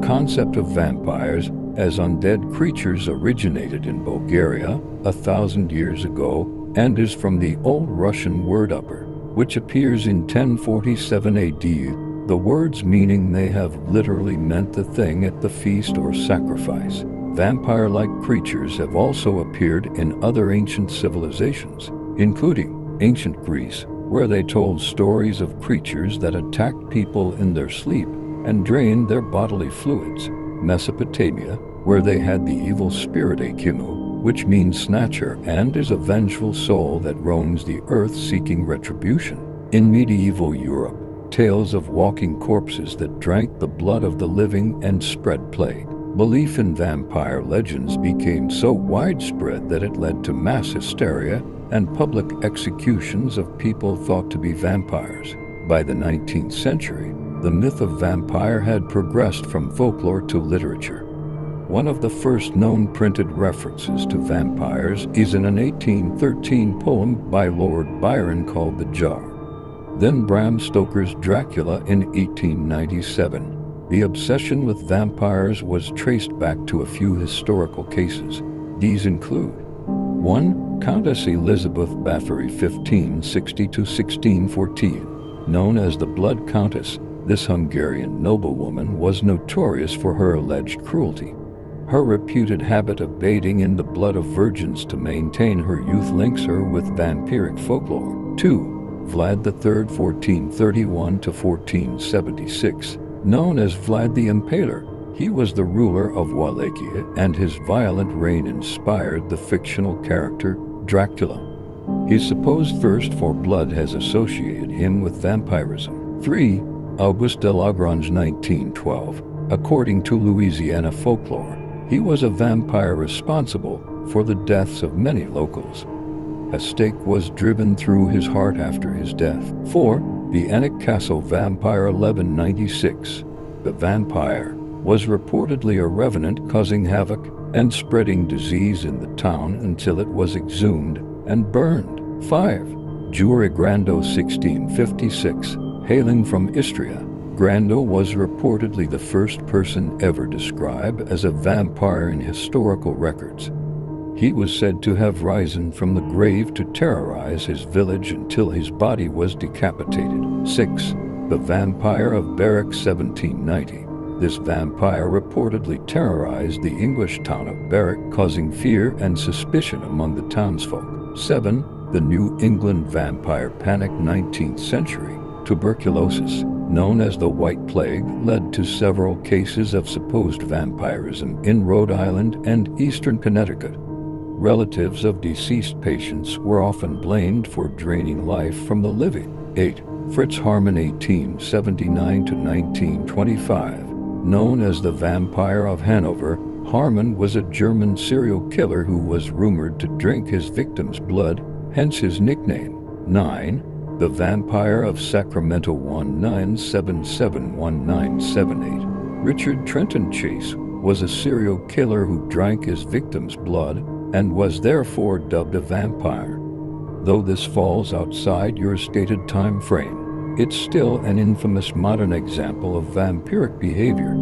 concept of vampires as undead creatures originated in Bulgaria 1,000 years ago and is from the Old Russian word upper, which appears in 1047 AD. The words meaning may have literally meant the thing at the feast or sacrifice. Vampire-like creatures have also appeared in other ancient civilizations, including ancient Greece, where they told stories of creatures that attacked people in their sleep and drained their bodily fluids. Mesopotamia, where they had the evil spirit Akimu, which means snatcher and is a vengeful soul that roams the earth seeking retribution. In medieval Europe, tales of walking corpses that drank the blood of the living and spread plague. Belief in vampire legends became so widespread that it led to mass hysteria and public executions of people thought to be vampires. By the 19th century, the myth of vampire had progressed from folklore to literature. One of the first known printed references to vampires is in an 1813 poem by Lord Byron called The Jar. Then Bram Stoker's Dracula in 1897. The obsession with vampires was traced back to a few historical cases. These include 1. Countess Elizabeth Bathory 1560–1614. Known as the Blood Countess, this Hungarian noblewoman was notorious for her alleged cruelty. Her reputed habit of bathing in the blood of virgins to maintain her youth links her with vampiric folklore. 2. Vlad III 1431–1476. Known as Vlad the Impaler, he was the ruler of Wallachia, and his violent reign inspired the fictional character Dracula. His supposed thirst for blood has associated him with vampirism. 3. Auguste de Lagrange 1912. According to Louisiana folklore, he was a vampire responsible for the deaths of many locals. A stake was driven through his heart after his death. 4. The Alnwick Castle Vampire 1196. The vampire was reportedly a revenant causing havoc and spreading disease in the town until it was exhumed and burned. 5. Giuri Grando 1656. Hailing from Istria, Grando was reportedly the first person ever described as a vampire in historical records. He was said to have risen from the grave to terrorize his village until his body was decapitated. 6. The Vampire of Berwick 1790. This vampire reportedly terrorized the English town of Berwick, causing fear and suspicion among the townsfolk. 7. The New England Vampire Panic 19th century. Tuberculosis, known as the White Plague, led to several cases of supposed vampirism in Rhode Island and eastern Connecticut. Relatives of deceased patients were often blamed for draining life from the living. 8. Fritz Haarmann 1879–1925. Known as the Vampire of Hanover, Haarmann was a German serial killer who was rumored to drink his victims' blood, hence his nickname. 9. The Vampire of Sacramento 1977–1978. Richard Trenton Chase was a serial killer who drank his victims' blood and was therefore dubbed a vampire. Though this falls outside your stated time frame, it's still an infamous modern example of vampiric behavior.